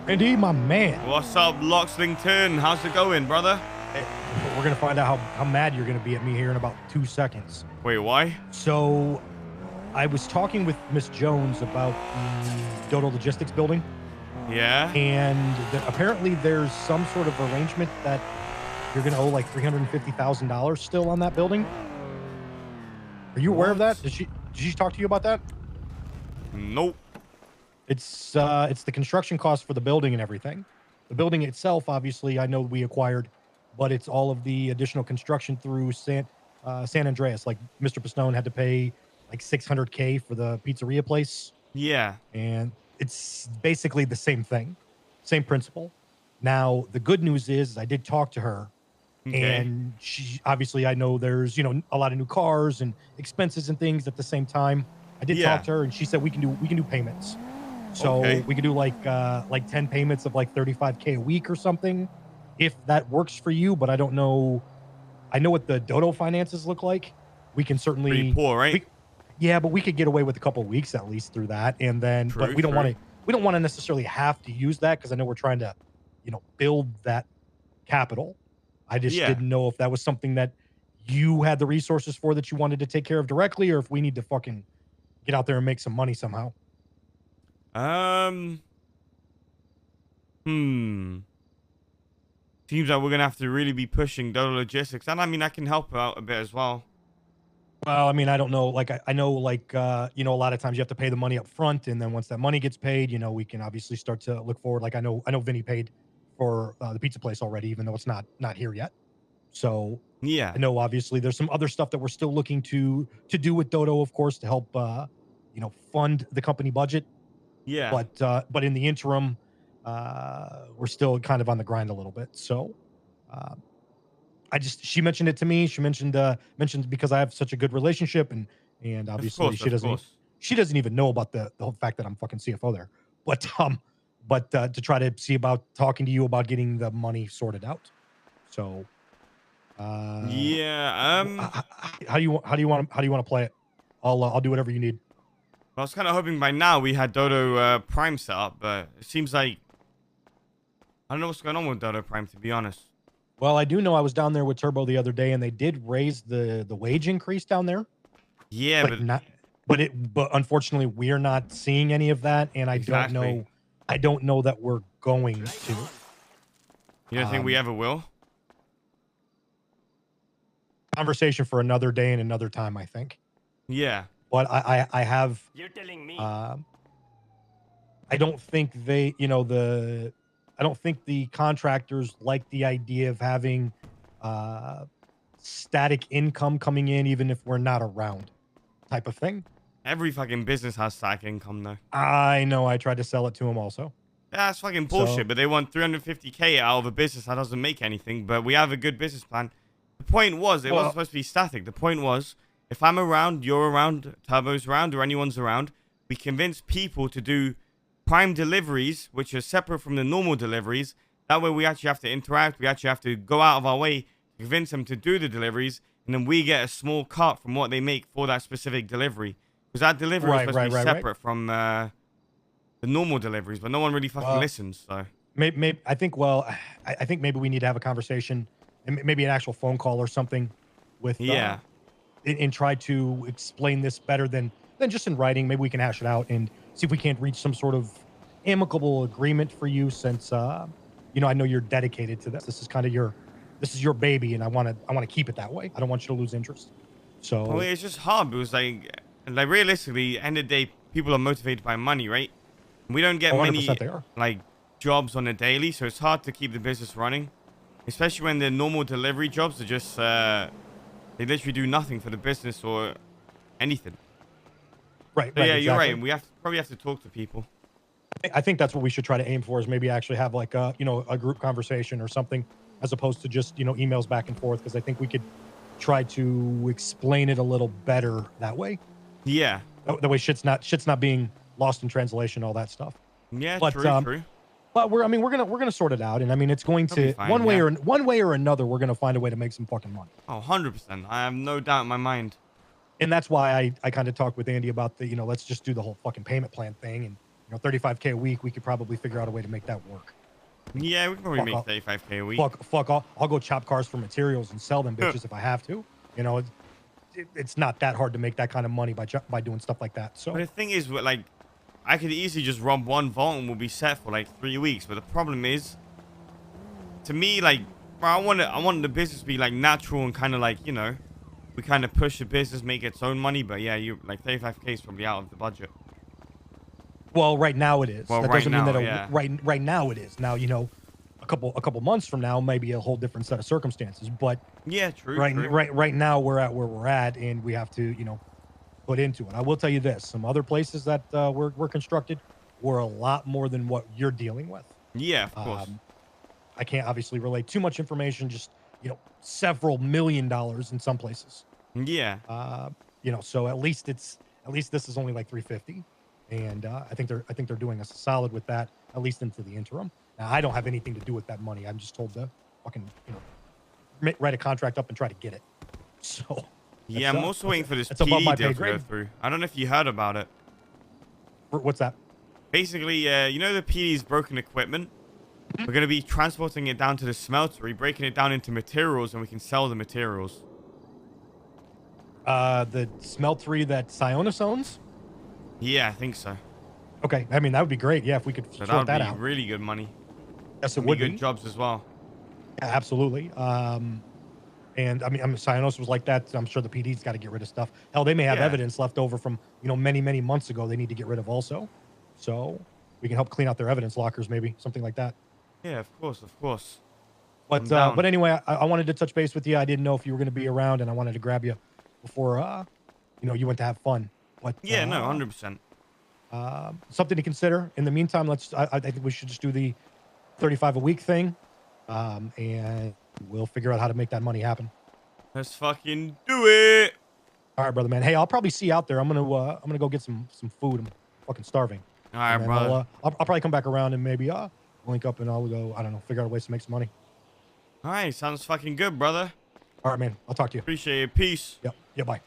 Andy, my man. What's up, Lockslington? How's it going, brother? Eh, We're gonna find out how mad you're gonna be at me here in about 2 seconds. Wait, why? So I was talking with Miss Jones about the Dodo Logistics building, Yeah? and apparently there's some sort of arrangement that you're gonna owe like $350,000 still on that building. Are you aware of What? that? Did she talk to you about that? Nope. It's the construction cost for the building and everything. The building itself, obviously, I know we acquired, but it's all of the additional construction through San Andreas. Like Mr. Pistone had to pay like 600K for the pizzeria place, Yeah. and it's basically the same thing, same principle. Now, the good news is I did talk to her, Okay. and she obviously I know there's a lot of new cars and expenses and things at the same time. I did talk Yeah. to her, and she said we can do payments. So Okay. we could do like 10 payments of like 35K a week or something, if that works for you. But I don't know. I know what the Dodo finances look like. We can Pretty certainly poor, right? we yeah, but we could get away with a couple weeks at least through that. And then but True, we don't want true. to we don't want to necessarily have to use that because I know we're trying to, build that capital. I just Yeah. didn't know if that was something that you had the resources for that you wanted to take care of directly, or if we need to fucking get out there and make some money somehow. Um, hmm. Seems like we're gonna have to really be pushing Dodo Logistics. And I mean, I can help out a bit as well. Well, I mean, I don't know. Like, I know, like, a lot of times you have to pay the money up front, and then once that money gets paid, we can obviously start to look forward. Like, I know Vinny paid for the pizza place already, even though it's not here yet. So Yeah. I know obviously there's some other stuff that we're still looking to do with Dodo, of course, to help fund the company budget. Yeah. But in the interim, we're still kind of on the grind a little bit. So uh, she mentioned it to me. She mentioned because I have such a good relationship, and Of obviously course, of course. she doesn't even know about the whole fact that I'm fucking CFO there. But to try to see about talking to you about getting the money sorted out. So Yeah. how do you want to play it? I'll do whatever you need. I was kind of hoping by now we had Dodo Prime set up, but it seems like I don't know what's going on with Dodo Prime, to be honest. Well, I do know I was down there with Turbo the other day, and they did raise the wage increase down there. Yeah, Like but not, but unfortunately we're not seeing any of that, and exactly. I don't know that we're going to. You don't think we Um, ever will? Conversation for another day and another time, I think. Yeah. But I have You're telling me. um I don't think I don't think the contractors like the idea of having uh static income coming in even if we're not around type of thing. Every fucking business has stack income, though. I know I tried to sell it to them also. Yeah, that's fucking So, bullshit, but they want 350K out of a business that doesn't make anything, but we have a good business plan. The point was, it wasn't well, supposed to be static. The point was, if I'm around, you're around, Turbo's around, or anyone's around, we convince people to do prime deliveries, which are separate from the normal deliveries. That way we actually have to interact. We actually have to go out of our way to convince them to do the deliveries, and then we get a small cut from what they make for that specific delivery. Because that delivery was right, supposed to right, be right, right. separate from the normal deliveries, but no one really fucking Well, listens, so. maybe I think I think maybe we need to have a conversation and maybe an actual phone call or something with Yeah. and try to explain this better than just in writing. Maybe we can hash it out and see if we can't reach some sort of amicable agreement for you since I know you're dedicated to this. This is your baby, and I want to keep it that way. I don't want you to lose interest. Well, So it's just hard because, like realistically, end of the day, people are motivated by money, right? We don't get 100% many, they are. like, jobs on a daily, so it's hard to keep the business running. Especially when the normal delivery jobs are just, they literally do nothing for the business or anything. Right, So right, yeah, you're right. exactly. Probably have to talk to people. I think that's what we should try to aim for is maybe actually have like a group conversation or something as opposed to just emails back and forth because I think we could try to explain it a little better that way. Yeah. That way shit's not being lost in translation, all that stuff. Yeah, But true, true. we're gonna sort it out, and I mean it's going That'll be to fine, yeah. one way or another we're gonna find a way to make some fucking money. Oh, 100%. I have no doubt in my mind. And that's why I kind of talked with Andy about the let's just do the whole fucking payment plan thing and 35K a week, we could probably figure out a way to make that work. Yeah, we can probably Fuck make off. 35K a week. Fuck off. I'll go chop cars for materials and sell them bitches if I have to. You know, it's not that hard to make that kind of money by doing stuff like that. But So, the thing is, like, I could easily just rob one vault and we'll be set for like 3 weeks. But the problem is, to me, like, bro, I want the business to be like natural and kind of like, you know, we kind of push the business, make its own money. But yeah, you like 35K is probably out of the budget. well, right now it is. Well, That right doesn't mean now, that yeah. right now it is. Now, a couple months from now, maybe a whole different set of circumstances. But Yeah, true, right true. right now we're at where we're at, and we have to put into it. I will tell you this: some other places that were constructed were a lot more than what you're dealing with. Yeah, of course. I can't obviously relate too much information. Just several $1 million in some places. Yeah. So at least this is only like 350, and I think they're doing us a solid with that, at least into the interim. Now I don't have anything to do with that money. I'm just told to fucking write a contract up and try to get it. So Yeah, I'm also waiting for this it's above my PD deal pay to go grade. through. I don't know if you heard about it. What's that? Basically, you know the PD's broken equipment? We're going to be transporting it down to the smeltery, breaking it down into materials, and we can sell the materials. The smeltery that Sionis owns. Yeah, I think so. Okay, I mean that would be great. Yeah, if we could So that sort would that be out. really good money. Yes, it And be would good be. jobs as well. Yeah, absolutely. And I mean, Sionos was like that. I'm sure the PD's got to get rid of stuff. Hell, they may have Yeah. evidence left over from many months ago. They need to get rid of also. So we can help clean out their evidence lockers, maybe something like that. Yeah, of course, of course. But I'm down. but anyway, I wanted to touch base with you. I didn't know if you were going to be around, and I wanted to grab you before you went to have fun. But Yeah, no, 100%. something to consider. In the meantime, I think we should just do the 35 a week thing, and we'll figure out how to make that money happen. Let's fucking do it. All right, brother, man. Hey, I'll probably see you out there. I'm gonna go get some food. I'm fucking starving. All right, And then brother. I'll probably come back around and maybe link up and I'll go. I don't know, figure out ways to make some money. All right, sounds fucking good, brother. All right, man. I'll talk to you. Appreciate it. Peace. Yep. Yeah. Bye.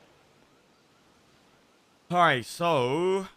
All right, so